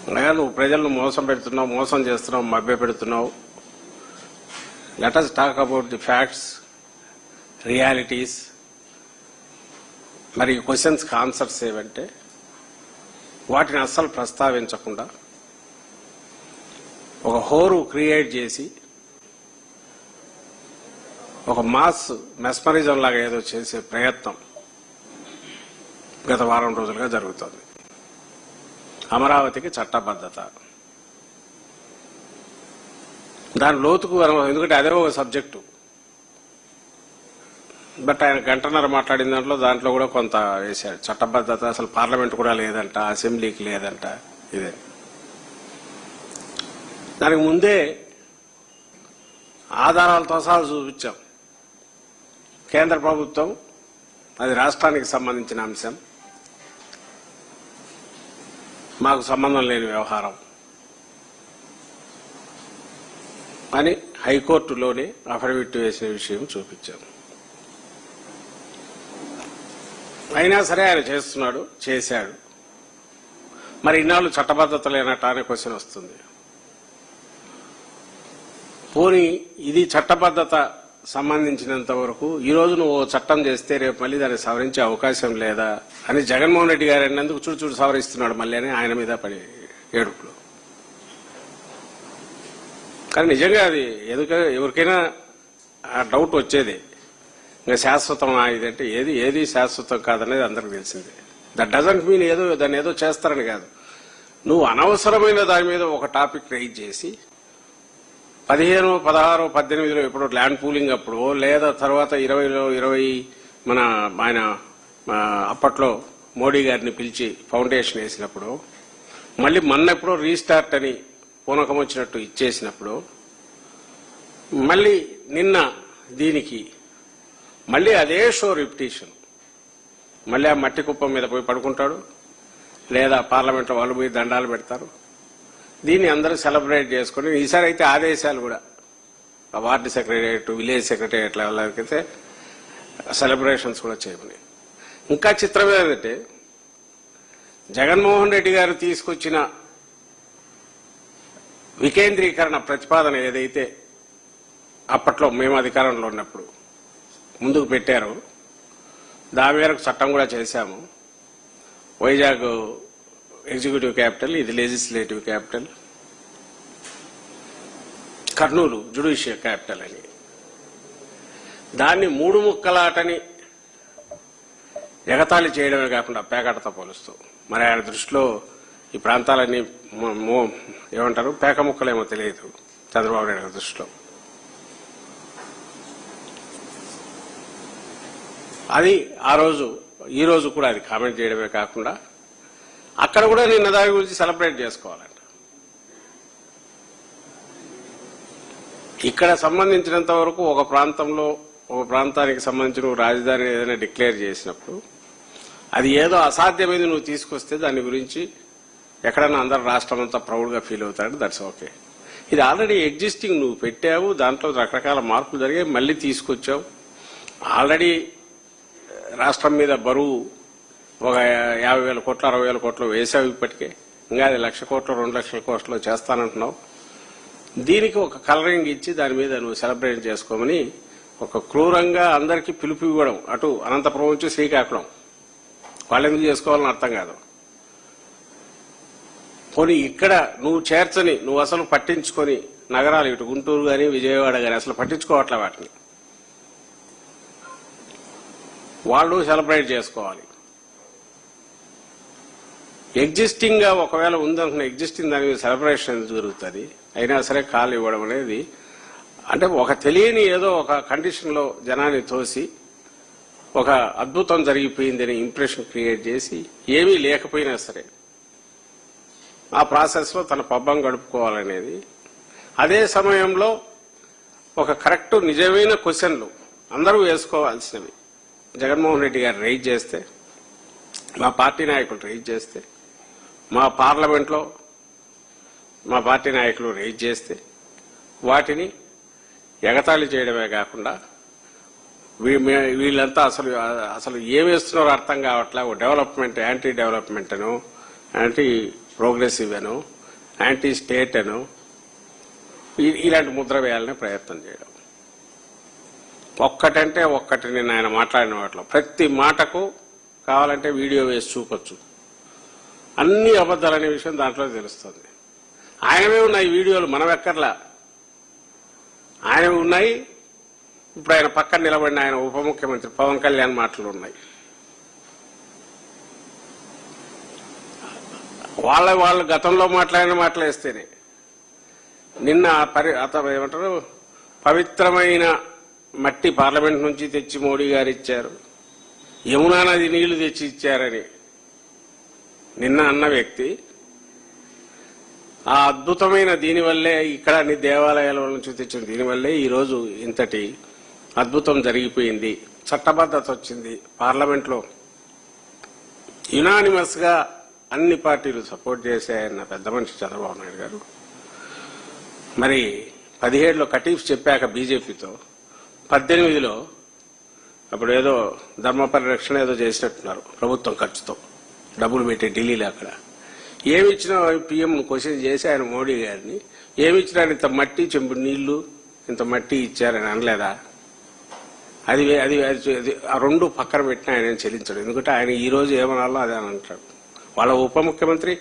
అనగా నువ్వు ప్రజలను మోసం పెడుతున్నావు, మోసం చేస్తున్నావు, మభ్య పెడుతున్నావు. Let us talk about the facts, realities. మరి క్వశ్చన్స్కి ఆన్సర్స్ ఏవంటే వాటిని అస్సలు ప్రస్తావించకుండా ఒక హోరు క్రియేట్ చేసి ఒక మాస్ మెస్మరిజం లాగా ఏదో చేసే ప్రయత్నం గత వారం రోజులుగా జరుగుతోంది. అమరావతికి చట్టబద్ధత, దాని లోతుకు ఎందుకంటే అదే ఒక సబ్జెక్టు. బట్ ఆయన గంటన్నర మాట్లాడిన దాంట్లో కూడా కొంత వేశాడు. చట్టబద్ధత అసలు పార్లమెంట్ కూడా లేదంట, అసెంబ్లీకి లేదంట. ఇదే దానికి ముందే ఆధారాలతో సహా చూపించాం. కేంద్ర ప్రభుత్వం అది రాష్ట్రానికి సంబంధించిన అంశం, మాకు సంబంధం లేని వ్యవహారం అని హైకోర్టులోనే అఫిడవిట్ వేసిన విషయం చూపించాం. అయినా సరే ఆయన చేస్తున్నాడు, చేశాడు. మరి ఇన్నాళ్ళు చట్టబద్ధత లేనట్ట అనే క్వశ్చన్ వస్తుంది. పోనీ ఇది చట్టబద్ధత సంబంధించినంత వరకు ఈరోజు నువ్వు చట్టం చేస్తే రేపు మళ్ళీ దాన్ని సవరించే అవకాశం లేదా అని జగన్మోహన్ రెడ్డి గారు అన్నందుకు చూడు సవరిస్తున్నాడు మళ్ళీ అని ఆయన మీద పడి ఏడుపులు. కానీ నిజంగా అది ఎవరికైనా ఆ డౌట్ వచ్చేది. ఇంకా శాశ్వతమా ఇదంటే ఏది శాశ్వతం కాదనేది అందరికి తెలిసిందే. దట్ డజంట్ మీన్ దాన్ని ఏదో చేస్తారని కాదు. నువ్వు అనవసరమైన దాని మీద ఒక టాపిక్ రైజ్ చేసి 15, 16, 18లో ఎప్పుడో ల్యాండ్ పూలింగ్ అప్పుడు లేదా తర్వాత 20 మన ఆయన అప్పట్లో మోడీ గారిని పిలిచి ఫౌండేషన్ వేసినప్పుడు మళ్ళీ మొన్నెప్పుడో రీస్టార్ట్ అని పూనకం వచ్చినట్టు ఇచ్చేసినప్పుడు మళ్ళీ నిన్న దీనికి మళ్ళీ అదే షో రిపిటీషన్. మళ్ళీ ఆ మట్టి కుప్పం మీద పోయి పడుకుంటాడు, లేదా పార్లమెంట్లో వాళ్ళు పోయి దండాలు పెడతారు. దీన్ని అందరూ సెలబ్రేట్ చేసుకుని ఈసారి అయితే ఆదేశాలు కూడా వార్డు సెక్రటేరియట్, విలేజ్ సెక్రటేరియట్ లెవెల్కైతే సెలబ్రేషన్స్ కూడా చేయమని. ఇంకా చిత్రం ఏంటంటే జగన్మోహన్ రెడ్డి గారు తీసుకొచ్చిన వికేంద్రీకరణ ప్రతిపాదన ఏదైతే అప్పట్లో మేము అధికారంలో ఉన్నప్పుడు ముందుకు పెట్టారో దాని మేరకు చట్టం కూడా చేశాము. వైజాగ్ ఎగ్జిక్యూటివ్ క్యాపిటల్, ఇది legislative capital, Kurnool judicial capital అని. దాన్ని 3 ముక్కలాటని ఎగతాళి చేయడమే కాకుండా పేకాటతో పోలుస్తూ మరి ఆయన దృష్టిలో ఈ ప్రాంతాలన్నీ ఏమంటారు పేక ముక్కలేమో తెలియదు చంద్రబాబు నాయుడు గారి దృష్టిలో. అది ఆ రోజు ఈ రోజు కూడా అది కామెంట్ చేయడమే కాకుండా అక్కడ కూడా నిన్న దాని గురించి సెలబ్రేట్ చేసుకోవాలంట. ఇక్కడ సంబంధించినంత వరకు ఒక ప్రాంతానికి సంబంధించిన రాజధాని ఏదైనా డిక్లేర్ చేసినప్పుడు అది ఏదో అసాధ్యమైంది నువ్వు తీసుకొస్తే దాని గురించి ఎక్కడన్నా అందరు రాష్ట్రం అంతా ప్రౌడ్గా ఫీల్ అవుతాడు. That's okay. ఇది ఆల్రెడీ ఎగ్జిస్టింగ్, నువ్వు పెట్టావు, దాంట్లో రకరకాల మార్పులు జరిగాయి, మళ్ళీ తీసుకొచ్చావు. ఆల్రెడీ రాష్ట్రం మీద బరువు ఒక 50,000 కోట్లు 60,000 కోట్లు వేసావు. ఇప్పటికే ఇంకా అది 1,00,000 కోట్లు 2,00,000 కోట్లు చేస్తానంటున్నావు. దీనికి ఒక కలరింగ్ ఇచ్చి దాని మీద నువ్వు సెలబ్రేట్ చేసుకోమని ఒక క్రూరంగా అందరికీ పిలుపు ఇవ్వడం. అటు అనంతపురం నుంచి శ్రీకాకుళం వాళ్ళు ఎందుకు చేసుకోవాలని అర్థం కాదు. పోనీ ఇక్కడ నువ్వు చేర్చని, నువ్వు అసలు పట్టించుకొని నగరాలు ఇటు గుంటూరు కానీ విజయవాడ కానీ అసలు పట్టించుకోవట్లే, వాటిని వాళ్ళు సెలబ్రేట్ చేసుకోవాలి. ఎగ్జిస్టింగ్ గా ఒకవేళ ఉందనుకున్న ఎగ్జిస్టింగ్ దాని మీద సెలబ్రేషన్ జరుగుతుంది. అయినా సరే కాలు ఇవ్వడం అనేది అంటే ఒక తెలియని ఏదో ఒక కండిషన్ లో జనాన్ని తోసి ఒక అద్భుతం జరిగిపోయిందని ఇంప్రెషన్ క్రియేట్ చేసి ఏమీ లేకపోయినా సరే ఆ ప్రాసెస్ లో తన పబ్బం గడుపుకోవాలనేది. అదే సమయంలో ఒక కరెక్ట్ నిజమైన క్వశ్చన్లు అందరూ వేసుకోవాల్సినవి జగన్మోహన్ రెడ్డి గారు రైజ్ చేస్తే, మా పార్టీ నాయకులు రైజ్ చేస్తే, మా పార్లమెంట్లో మా పార్టీ నాయకులు రైజ్ చేస్తే వాటిని ఎగతాళి చేయడమే కాకుండా వీళ్ళంతా అసలు ఏమేస్తున్నారో అర్థం కావట్లే. డెవలప్మెంట్, యాంటీ డెవలప్మెంట్ అను, యాంటీ ప్రోగ్రెసివ్ అను, యాంటీ స్టేట్ అను ఇలాంటి ముద్ర వేయాలనే ప్రయత్నం చేయడం. ఒక్కటంటే ఒక్కటి నేను ఆయన మాట్లాడిన వాటిలో ప్రతి మాటకు కావాలంటే వీడియో వేసి చూపొచ్చు. అన్ని అబద్ధాలనే విషయం దాంట్లో తెలుస్తుంది. ఆయనవే ఉన్నాయి వీడియోలు, మనం ఎక్కర్లా, ఆయనవి ఉన్నాయి. ఇప్పుడు ఆయన పక్కన నిలబడిన ఆయన ఉప ముఖ్యమంత్రి పవన్ కళ్యాణ్ మాటలు ఉన్నాయి. వాళ్ళు గతంలో మాట్లాడిన మాటలు వేస్తేనే నిన్న ఏమంటారు పవిత్రమైన మట్టి పార్లమెంట్ నుంచి తెచ్చి మోడీ గారు ఇచ్చారు, యమునా నది నీళ్లు తెచ్చి ఇచ్చారని నిన్న అన్న వ్యక్తి ఆ అద్భుతమైన దీనివల్లే ఇక్కడ అన్ని దేవాలయాల నుంచి తెచ్చిన దీనివల్లే ఈరోజు ఇంతటి అద్భుతం జరిగిపోయింది, చట్టబద్ధత వచ్చింది, పార్లమెంట్లో యునానిమస్ గా అన్ని పార్టీలు సపోర్ట్ చేశాయన్న పెద్ద మనిషి చంద్రబాబు నాయుడు గారు మరి 17లో కటీఫ్ చెప్పాక బీజేపీతో 18లో అప్పుడు ఏదో ధర్మ పరిరక్షణ ఏదో చేసినట్టున్నారు ప్రభుత్వం ఖర్చుతో డబ్బులు పెట్టి ఢిల్లీలో. అక్కడ ఏమిచ్చినా పీఎం క్వశ్చన్ చేసి ఆయన మోడీ గారిని ఏమిచ్చినా ఇంత మట్టి చెంబు నీళ్లు ఇంత మట్టి ఇచ్చారని అనలేదా? అది అది ఆ రెండు పక్కన పెట్టిన ఆయన చెల్లించాడు. ఎందుకంటే ఆయన ఈ రోజు ఏమనాలో అదే అని అంటాడు. వాళ్ళ ఉప ముఖ్యమంత్రి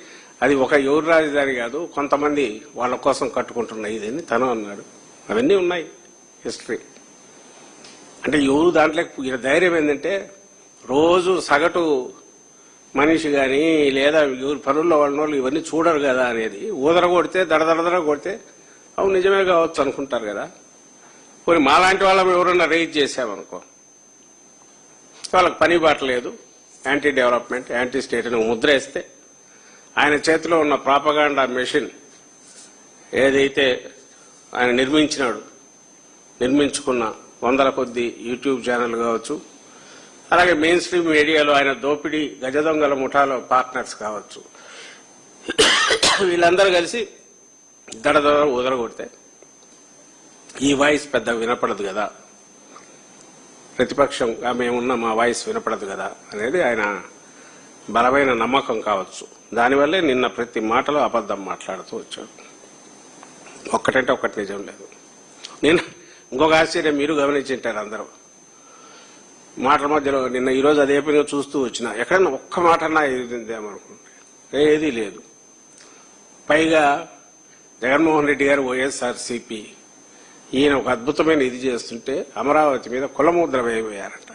అది ఒక ఎవరు రాజధాని కాదు, కొంతమంది వాళ్ళ కోసం కట్టుకుంటున్న ఇదని తను అన్నాడు. అవన్నీ ఉన్నాయి హిస్టరీ. అంటే ఎవరు దాంట్లో ధైర్యం ఏంటంటే రోజు సగటు మనిషి కానీ లేదా ఎవరు పనుల్లో వాళ్ళు ఇవన్నీ చూడరు కదా అనేది. ఊదర కొడితే దడదడదర కొడితే అవి నిజమే కావచ్చు అనుకుంటారు కదా. కొన్ని మాలాంటి వాళ్ళం ఎవరన్నా రైజ్ చేశామనుకో వాళ్ళకి పని బాట లేదు, యాంటీ డెవలప్మెంట్ యాంటీ స్టేట్ అని ముద్ర వేస్తే ఆయన చేతిలో ఉన్న ప్రాపగాండా మెషిన్ ఏదైతే ఆయన నిర్మించుకున్న వందల కొద్ది యూట్యూబ్ ఛానల్ కావచ్చు, అలాగే మెయిన్ స్ట్రీమ్ మీడియాలో ఆయన దోపిడీ గజదొంగల ముఠాలో పార్ట్నర్స్ కావచ్చు, వీళ్ళందరూ కలిసి దడదడ ఉదరగొడితే ఈ వాయిస్ పెద్ద వినపడదు కదా, ప్రతిపక్షంగా మేమున్న మా వాయిస్ వినపడదు కదా అనేది ఆయన బలమైన నమ్మకం కావచ్చు. దానివల్లే నిన్న ప్రతి మాటలో అబద్ధం మాట్లాడుతూ వచ్చాడు. ఒక్కటంటే ఒక్కటి నిజం లేదు. నేను ఇంకొక ఆశ్చర్యం మీరు గమనించింటారు అందరూ మాటల మధ్యలో. నిన్న ఈరోజు అదే పనిగా చూస్తూ వచ్చిన ఎక్కడన్నా ఒక్క మాట అన్నా ఏదేమనుకుంటే ఏదీ లేదు. పైగా జగన్మోహన్ రెడ్డి గారు వైఎస్ఆర్సీపీ ఈయన ఒక అద్భుతమైన ఇది చేస్తుంటే అమరావతి మీద కులముద్ర వేయబోయారట.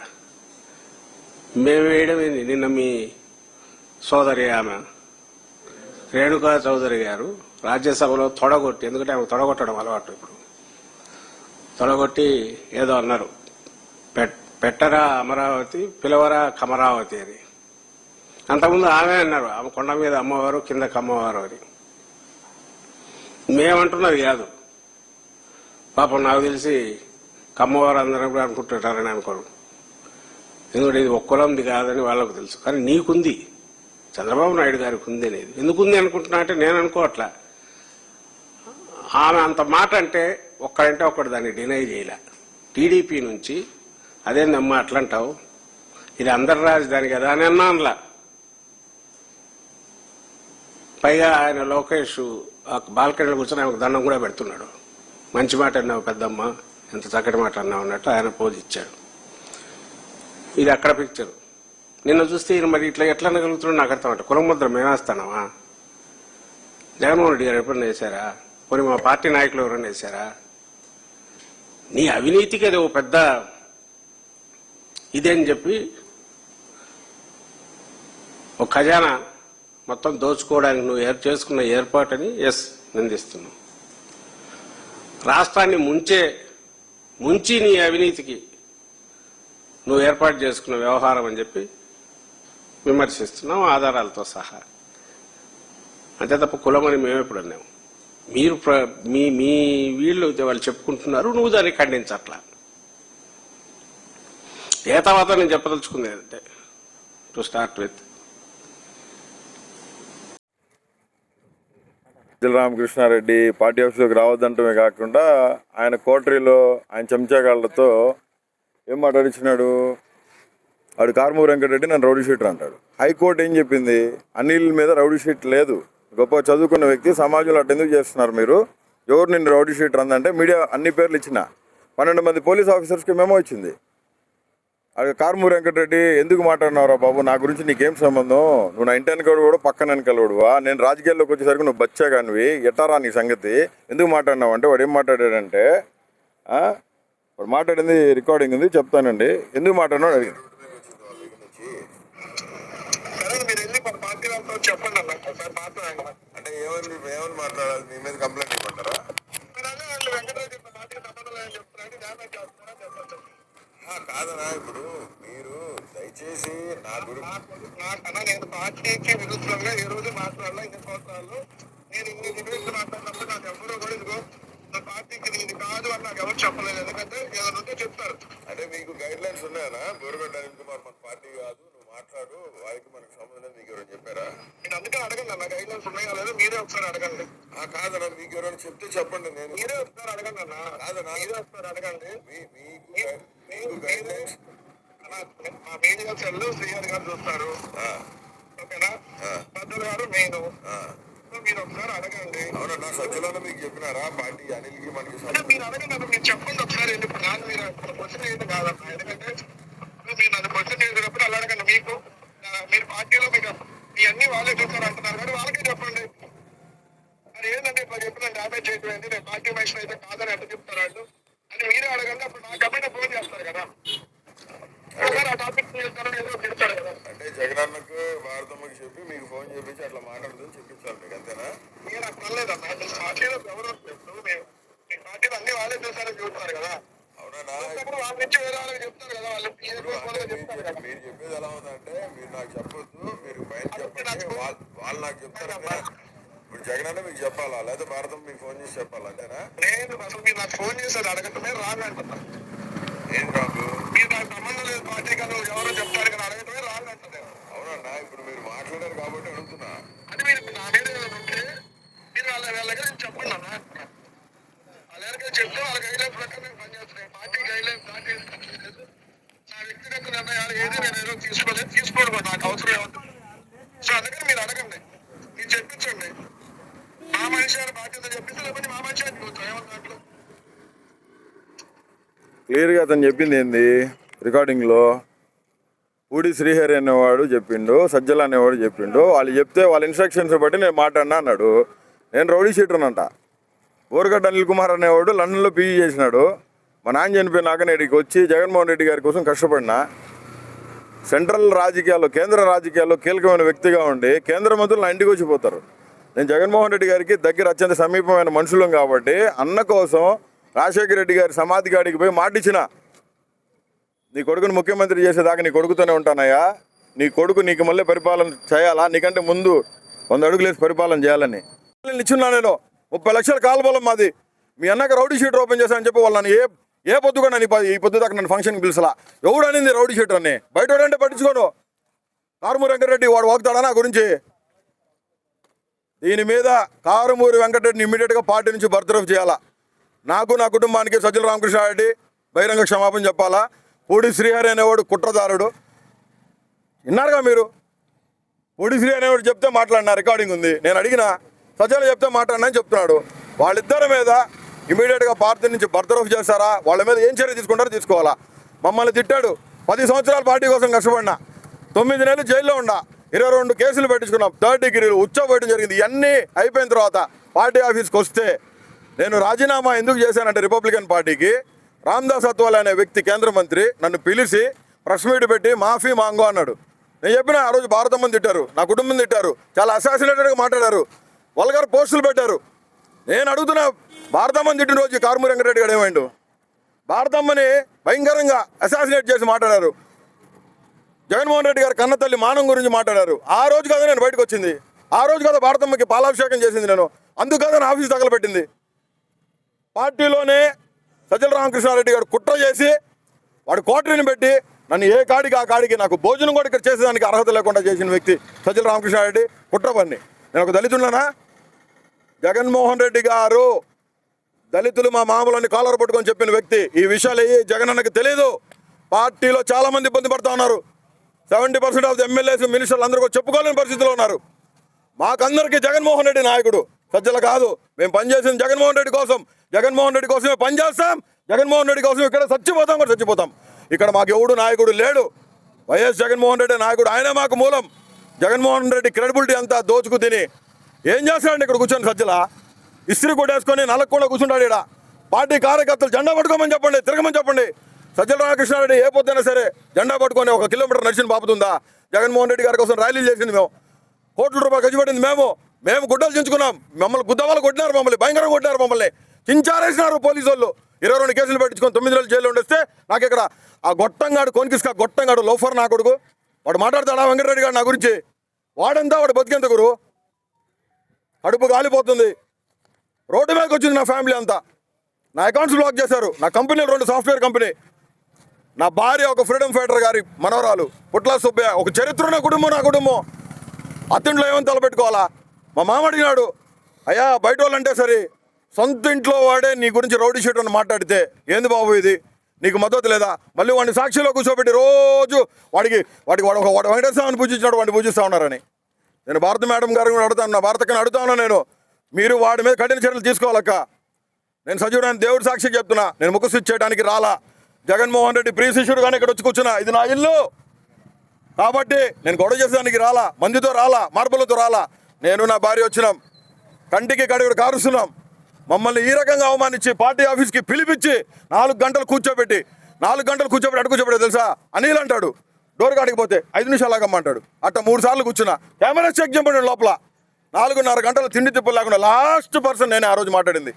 మేము వేయడమేంది, నిన్న మీ సోదరి ఆమె రేణుకా చౌదరి గారు రాజ్యసభలో తొడగొట్టి, ఎందుకంటే ఆమె తొడగొట్టడం అలవాటు, ఇప్పుడు తొడగొట్టి ఏదో అన్నారు, పెట్టరా అమరావతి పిలవరా కమరావతి అని. అంతకుముందు ఆమె అన్నారు ఆమె కొండ మీద అమ్మవారు కిందకి అమ్మవారు అని. మేమంటున్నది కాదు, పాపం నాకు తెలిసి కమ్మవారు అందరూ కూడా అనుకుంటుంటారని అనుకోరు. ఎందుకంటే ఇది ఒక్కలంది కాదని వాళ్ళకు తెలుసు. కానీ నీకుంది, చంద్రబాబు నాయుడు గారికి ఉంది అనేది. ఎందుకుంది అనుకుంటున్నా అంటే నేను అనుకోవట్లా. ఆమె అంత మాట అంటే ఒక్కడంటే ఒక్కడు దాన్ని డినై చేయలే. టీడీపీ నుంచి అదేందమ్మా అట్లంటావు, ఇది అందరి రాజధాని కదా అని అన్నానులా. పైగా ఆయన లోకేష్ బాల్కనీలో కూర్చొని ఆమెకు దండం కూడా పెడుతున్నాడు. మంచి మాట అన్నావు పెద్దమ్మ, ఎంత చక్కటి మాట అన్నావు అన్నట్టు ఆయన పోజ్ ఇచ్చాడు. ఇది అక్కడ పిక్చర్. నిన్న చూస్తే ఈయన మరి ఇట్లా ఎట్లా అనగలుగుతున్నాడు నాకు అర్థమంట. కులముద్ర మేమేస్తానావా? జగన్మోహన్ రెడ్డి గారు ఎప్పుడన్నా వేశారా? కొన్ని మా పార్టీ నాయకులు ఎవరన్నా వేశారా? నీ అవినీతికి అది ఓ పెద్ద ఇదే అని చెప్పి ఒక ఖజానా మొత్తం దోచుకోవడానికి నువ్వు చేసుకున్న ఏర్పాటని నిందిస్తున్నావు. రాష్ట్రాన్ని ముంచి నీ అవినీతికి నువ్వు ఏర్పాటు చేసుకున్న వ్యవహారం అని చెప్పి విమర్శిస్తున్నావు ఆధారాలతో సహా. అంతే తప్ప కులమని మేమెప్పుడు అన్నాము. మీరు మీ వీళ్ళు వాళ్ళు చెప్పుకుంటున్నారు, నువ్వు దాన్ని ఖండించట్లా. ఏ తర్వాత నేను చెప్పదలుచుకుంది అంటే to start with Ramakrishna Reddy party ఆఫీసులోకి రావద్దంటమే కాకుండా ఆయన కోటరీలో ఆయన చెంచాగాళ్లతో ఏం మాట్లాడించినాడు. వాడు కారుమూరి వెంకటరెడ్డి నన్ను రౌడీ షీటర్ అంటాడు. హైకోర్టు ఏం చెప్పింది, అనిల్ మీద రౌడీ షీట్ లేదు, గొప్ప చదువుకున్న వ్యక్తి, సమాజంలో అట్ట ఎందుకు చేస్తున్నారు మీరు? ఎవరు నిన్ను రౌడీ షీటర్ అందంటే మీడియా అన్ని పేర్లు ఇచ్చిన 12 మంది పోలీస్ ఆఫీసర్స్కి మెమో ఇచ్చింది. అది కారుమూరి వెంకటరెడ్డి ఎందుకు మాట్లాడినావురా బాబు, నా గురించి నీకేం సంబంధం? నువ్వు నా ఇంటి వెనకడు కూడా పక్కన వెనకలుడువా, నేను రాజకీయాల్లోకి వచ్చేసరికి నువ్వు బచ్చా కానివి, ఎట్టారా నీ సంగతి, ఎందుకు మాట్లాడినావు అంటే వాడు ఏం మాట్లాడాడంటే, వాడు మాట్లాడింది రికార్డింగ్ ఉంది చెప్తానండి, ఎందుకు మాట్లాడినాడు అడిగి. అంటే ఏమని మాట్లాడాలి, మీ మీద కంప్లైంట్ ఇవ్వమంటారా? కాదనా, ఇప్పుడు మీరు దయచేసి నా గురించి నేను పార్టీకి విరుద్ధంగా ఏ రోజు మాట్లాడాలా, ఇన్ని సంవత్సరాలు నేను ఇన్ని గురించి మాట్లాడినప్పుడు నాకు ఎవరో కూడా ఇదిగో నా పార్టీకి ఇది కాదు అని నాకు ఎవరు చెప్పలేదు. ఎందుకంటే ఏదైనా ఉంటే చెప్తారు. అంటే మీకు గైడ్ లైన్స్ ఉన్నాయనా? గవర్నమెంట్ అనిల్ కుమార్ మన పార్టీ కాదు, నువ్వు మాట్లాడు, వారికి మనకు సంబంధం, మీకు ఎవరైనా చెప్పారా? నేను అందుకే అడగండి అన్న, గైడ్ లైన్స్ ఉన్నాయా లేదా మీరే ఒకసారి అడగండి. కాదన్నా, మీకు ఎవరైనా చెప్తే చెప్పండి, నేను మీరే ఒకసారి అడగండి అన్న. కాదన్నా, మీరే ఒకసారి అడగండి. మీకు గైడ్ లైన్స్ మా మేనేజర్ సెల్ శ్రీహరి గారు చూస్తారు, ఓకేనా? పెద్దలు గారు నేను, మీరు ఒకసారి అడగండి. అవునన్నా, సజ్జలలో మీకు చెప్పినారా పార్టీ అనిల్కి మనకి? మీరు అడగండి అన్న, మీరు చెప్పండి ఒకసారి. ఎందుకు నాకు మీరు క్వశ్చన్ ఏంటి కాదన్నా, ఎందుకంటే మీరు నన్ను క్వశ్చన్ చేసేటప్పుడు అలా అడగండి. మీకు మీరు పార్టీలో మీకు ఇవన్నీ వాళ్ళే చూస్తారు అంటున్నారు కానీ వాళ్ళకే చెప్పండి. అది ఏంటంటే ఇట్లా చెప్పిన డ్యామేజ్ చేయడం, నేను పార్టీ మనిషిని అయితే కాదని ఎట్లా చెప్తారు వాళ్ళు అని మీరే అడగండి. అప్పుడు నాకు అబ్బాయి ఫోన్ చేస్తారు కదా, ఆ టాపిక్ ఏదో చెప్తారు కదా. అంటే జగనన్నకు భారతమ్మకి చెప్పి మీకు ఫోన్ చేపించి అట్లా మాట్లాడుతుంది చెప్పించాలి మీకు, అంతేనా? నేను అట్లా అనలేదన్నా, మీ పార్టీలో ఎవరో చెప్తారు, మీ పార్టీలో అన్ని వాళ్ళే చూస్తారని చూస్తారు కదా. అవునా? వాళ్ళ నుంచి వేరే వాళ్ళకి చెప్తారు కదా, వాళ్ళు చెప్తారు కదా. మీరు చెప్పేది ఎలా ఉందంటే, మీరు నాకు చెప్పొద్దు, మీరు బయట చెప్పండి, వాళ్ళు నాకు చెప్తారు. ఇప్పుడు జగనన్న మీకు చెప్పాలా లేదా భారతం మీకు ఫోన్ చేసి చెప్పాలా, అంతేనా? నేను అసలు మీరు నాకు ఫోన్ చేసేది అడగటమే రాంగ్ అంటున్నా. ఏం రాదు, మీరు నాకు సంబంధం లేదు పార్టీ కదా, ఎవరో చెప్తారు కదా, అడగటమే రాంగ్ అంటున్నా. అవునన్నా, ఇప్పుడు మీరు మాట్లాడారు కాబట్టి అడుగుతున్నా. అంటే మీరు నా మీద ఉంటే మీరు వాళ్ళ దగ్గర చెప్పండి అన్న, వాళ్ళ దగ్గర చెప్తే వాళ్ళ గైడ్ లైన్స్ ప్రకారం పనిచేస్తున్నాయి. పార్టీ గైడ్ లైన్స్ పార్టీ నా వ్యక్తిగత నిర్ణయాలు ఏది నేను ఏదో తీసుకోడు నాకు అవసరం ఏమవుతుంది. సో అందుకని మీరు అడగండి, మీరు చెప్పించండి. మా మనిషి గారి బాధ్యత చెప్పించి లేకపోతే మా మనిషి ఏమన్నా క్లియర్గా అతను చెప్పింది ఏంది రికార్డింగ్లో, పూడి శ్రీహరి అనేవాడు చెప్పిండు, సజ్జల అనేవాడు చెప్పిండు, వాళ్ళు చెప్తే వాళ్ళ ఇన్స్ట్రక్షన్స్ బట్టి నేను మాట్లాడినా అన్నాడు. నేను రౌడీ షీటర్నంట. ఊరగడ్డ అనిల్ కుమార్ అనేవాడు లండన్లో పీజీ చేసినాడు. మా నాన్న చనిపోయినాక నేను ఇక్కడికి వచ్చి జగన్మోహన్ రెడ్డి గారి కోసం కష్టపడినా. సెంట్రల్ రాజకీయాల్లో, కేంద్ర రాజకీయాల్లో కీలకమైన వ్యక్తిగా ఉండి కేంద్ర మంత్రులు నా ఇంటికి వచ్చిపోతారు. నేను జగన్మోహన్ రెడ్డి గారికి దగ్గర అత్యంత సమీపమైన మనుషులం కాబట్టి అన్న కోసం రాజశేఖర రెడ్డి గారి సమాధి గాడికి పోయి మాటిచ్చిన, నీ కొడుకుని ముఖ్యమంత్రి చేసేదాకా నీ కొడుకుతోనే ఉంటానయ్యా, నీ కొడుకు నీకు మళ్ళీ పరిపాలన చేయాలా, నీకంటే ముందు 100 అడుగులేసి పరిపాలన చేయాలని ఇచ్చున్నా. నేను 30 లక్షల కాలుబలం మాది, మీ అన్నకు రౌడీ షీటర్ ఓపెన్ చేశానని చెప్పి వాళ్ళని ఏ పొద్దు కూడా నన్ను ఈ పొద్దు దాకా నన్ను ఫంక్షన్కి పిలిచలా. ఎవడు అనింది రౌడీ షీటర్ అని? బయట అంటే పట్టించుకోను. కారుమూరి వెంకటరెడ్డి వాడు వాగుతాడా నా గురించి? దీని మీద కారుమూరి వెంకటరెడ్డిని ఇమ్మీడియట్గా పార్టీ నుంచి బర్తరఫ్ చేయాలా. నాకు నా కుటుంబానికి సజ్జల రామకృష్ణారెడ్డి బహిరంగ క్షమాపణ చెప్పాలా. పూడి శ్రీహరి అనేవాడు కుట్రదారుడు, విన్నారుగా మీరు. పూడి శ్రీహరి అనేవాడు చెప్తే మాట్లాడినా, రికార్డింగ్ ఉంది. నేను అడిగిన సజ్జల చెప్తే మాట్లాడినా అని చెప్తున్నాడు. వాళ్ళిద్దరి మీద ఇమీడియట్గా పార్టీ నుంచి బర్తరఫ్ చేస్తారా, వాళ్ళ మీద ఏం చర్య తీసుకుంటారో తీసుకోవాలా. మమ్మల్ని తిట్టాడు, 10 సంవత్సరాలు పార్టీ కోసం కష్టపడినా, 9 నెలలు జైల్లో ఉండా, 22 కేసులు పెట్టించుకున్నాం, 3rd డిగ్రీలు ఉచ్చబోయడం జరిగింది. ఇవన్నీ అయిపోయిన తర్వాత పార్టీ ఆఫీస్కి వస్తే నేను రాజీనామా ఎందుకు చేశానంటే రిపబ్లికన్ పార్టీకి, రామ్దాస్ అత్వాలే అనే వ్యక్తి కేంద్ర మంత్రి నన్ను పిలిచి ప్రెస్ మీట్ పెట్టి మాఫీ మాంగో అన్నాడు. నేను చెప్పిన ఆ రోజు భారతమ్మని తిట్టారు, నా కుటుంబం తిట్టారు, చాలా అసాసినేటెడ్గా మాట్లాడారు, వల్గర్ పోస్టులు పెట్టారు. నేను అడుగుతున్నా, భారతమ్మని తిట్టిన రోజు కారుమూరి వెంకటరెడ్డి గారు ఏమైండు? భారతమ్మని భయంకరంగా అసాసినేట్ చేసి మాట్లాడారు. జగన్మోహన్ రెడ్డి గారు కన్న తల్లి మానం గురించి మాట్లాడారు. ఆ రోజు కదా నేను బయటకు వచ్చింది, ఆ రోజు కదా భారతమ్మకి పాలాభిషేకం చేసింది నేను, అందుకు కదా నా ఆఫీస్ తగలబెట్టింది. పార్టీలోనే సజ్జల రామకృష్ణారెడ్డి గారు కుట్ర చేసి వాడు కోటరీని పెట్టి నన్ను ఏ కాడికి ఆ కాడికి నాకు భోజనం కూడా ఇక్కడ చేసేదానికి అర్హత లేకుండా చేసిన వ్యక్తి సజ్జల రామకృష్ణారెడ్డి. కుట్ర పన్ని నేను ఒక దళితున్నానా? జగన్మోహన్ రెడ్డి గారు దళితులు మా మామూలని కాలర్ పట్టుకొని చెప్పిన వ్యక్తి. ఈ విషయాలు జగనన్నకు తెలియదు. పార్టీలో చాలామంది ఇబ్బంది పడుతూ ఉన్నారు. 70% ఆఫ్ ది ఎమ్మెల్యేస్ మినిస్టర్లు అందరూ చెప్పుకోలేని పరిస్థితిలో ఉన్నారు. మాకందరికీ జగన్మోహన్ రెడ్డి నాయకుడు, సజ్జల కాదు. మేము పనిచేసింది జగన్మోహన్ రెడ్డి కోసం, జగన్మోహన్ రెడ్డి కోసమే పనిచేస్తాం, జగన్మోహన్ రెడ్డి కోసం ఇక్కడ చచ్చిపోతాం కూడా చచ్చిపోతాం. ఇక్కడ మాకు ఎవడు నాయకుడు లేడు, వైఎస్ జగన్మోహన్ రెడ్డి నాయకుడు, ఆయనే మాకు మూలం. జగన్మోహన్ రెడ్డి క్రెడిబిలిటీ అంతా దోచుకు తిని ఏం చేస్తాడండి ఇక్కడ కూర్చొని సజ్జల? ఇస్త్రీ కొట్టేసుకొని నలగకుండా కూర్చుంటాడు. ఇక్కడ పార్టీ కార్యకర్తలు జెండా పట్టుకోమని చెప్పండి, తిరగమని చెప్పండి. సజ్జల రామకృష్ణారెడ్డి ఏ పొద్దున్నా సరే జెండా పట్టుకొని 1 కిలోమీటర్ నడిచిన బాపుతుందా? జగన్మోహన్ రెడ్డి గారి కోసం ర్యాలీలు చేసింది మేము, కోట్ల రూపాయలు ఖర్చు పెట్టింది మేము గుడ్డలు చించుకున్నాం. మమ్మల్ని గుద్దవాళ్ళు కొట్టినారు, మమ్మల్ని భయంకరంగా కొట్టినారు, మమ్మల్ని చించారేసినారు పోలీసు వాళ్ళు. 22 కేసులు పెట్టించుకొని 9 నెలలు జైల్లో ఉండేస్తే నాకు ఇక్కడ ఆ గొట్టంగాడు కొనికిస్కా గొట్టంగాడు లోఫర్ నా కొడుకు వాడు మాట్లాడతాడా వెంకటరెడ్డి గారు నా గురించి? వాడంతా వాడు బతికేంత గురు, కడుపు కాలిపోతుంది. రోడ్డు మీదకి వచ్చింది నా ఫ్యామిలీ అంతా. నా అకౌంట్స్ బ్లాక్ చేశారు, నా కంపెనీలు 2 సాఫ్ట్వేర్ కంపెనీ, నా భార్య ఒక ఫ్రీడమ్ ఫైటర్ గారి మనవరాలు పుట్ల సుబ్బయ్య, ఒక చరిత్ర ఉన్న కుటుంబం నా కుటుంబం. అత్తింట్లో ఏమని తలపెట్టుకోవాలా? మా మామ అడిగినాడు, అయ్యా బయట వాళ్ళంటే సరే సొంత ఇంట్లో వాడే నీ గురించి రౌడీ షీట్ అని మాట్లాడితే ఏంది బాబు ఇది, నీకు మద్దతు లేదా? మళ్ళీ వాడిని సాక్షిలో కూర్చోబెట్టి రోజు వాడు వెంకటేశ్వర స్వామిని పూజించినాడు, వాడిని పూజిస్తూ ఉన్నారని. నేను భారత మేడం గారిని కూడా అడుగుతాను, నా భారతకని అడుగుతా ఉన్నా నేను, మీరు వాడి మీద కఠిన చర్యలు తీసుకోవాలక్క. నేను సజీవుడని దేవుడి సాక్షి చెప్తున్నా, నేను ముఖ స్విచ్ చేయడానికి రాలా. జగన్మోహన్ రెడ్డి ప్రియ శిష్యుడుగానే ఇక్కడ వచ్చి కూర్చున్నా, ఇది నా ఇల్లు కాబట్టి నేను గొడవ చేసేదానికి రాలా, మందితో రాలా, మార్పులతో రాలా. నేను నా భార్య వచ్చినాం, కంటికి కడుగుడు కారుస్తున్నాం. మమ్మల్ని ఈ రకంగా అవమానించి పార్టీ ఆఫీస్కి పిలిపించి 4 గంటలు కూర్చోబెట్టి అటు కూర్చోబెట్టి తెలుసా? అనిల్ అంటాడు డోర్ కాడికి పోతే 5 నిమిషాలు ఆగమ్మంటాడు. అట్లా 3 సార్లు కూర్చున్నా, కెమెరా చెక్ చేయబడి లోపల 4.5 గంటలు తిండి తిప్పులు లేకుండా లాస్ట్ పర్సన్ నేనే ఆ రోజు మాట్లాడింది.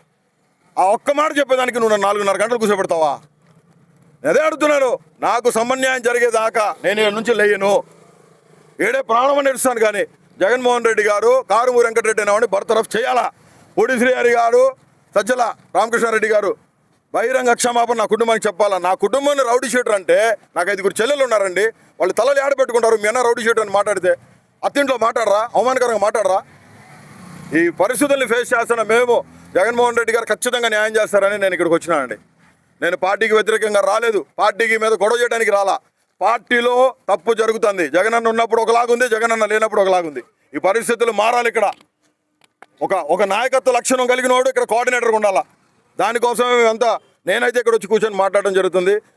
ఆ ఒక్క మాట చెప్పేదానికి నువ్వు 4.5 గంటలు కూర్చోబెడతావా? అదే అడుగుతున్నాను. నాకు సమన్యాయం జరిగేదాకా నేను ఈ నుంచి లేయను, ఏడే ప్రాణం అని నడుస్తాను. కానీ జగన్మోహన్ రెడ్డి గారు కారుమూరి వెంకటరెడ్డి అనేవాడిని బర్తరఫ్ చేయాలా. పూడి శ్రీహరి గారు, సజ్జల రామకృష్ణారెడ్డి గారు బహిరంగ క్షమాపణ నా కుటుంబానికి చెప్పాలా. నా కుటుంబాన్ని రౌడీ షీటర్ అంటే నాకు 5 చెల్లెలు ఉన్నారండి, వాళ్ళు తలలు ఏడబెట్టుకుంటారు. మీ అన్న రౌడీ షీటర్ అని మాట్లాడితే అత్తింట్లో మాట్లాడరా, అవమానకరంగా మాట్లాడరా? ఈ పరిస్థితుల్ని ఫేస్ చేస్తున్న మేము జగన్మోహన్ రెడ్డి గారు ఖచ్చితంగా న్యాయం చేస్తారని నేను ఇక్కడికి వచ్చినానండి. నేను పార్టీకి వ్యతిరేకంగా రాలేదు, పార్టీకి మీద గొడవ చేయడానికి రాలా. పార్టీలో తప్పు జరుగుతుంది. జగనన్న ఉన్నప్పుడు ఒకలాగుంది, జగనన్న లేనప్పుడు ఒకలాగుంది. ఈ పరిస్థితులు మారాలి. ఇక్కడ ఒక నాయకత్వ లక్షణం కలిగిన వాడు ఇక్కడ కోఆర్డినేటర్గా ఉండాలా. దానికోసమే మేమంతా, నేనైతే ఇక్కడ వచ్చి కూర్చొని మాట్లాడడం జరుగుతుంది.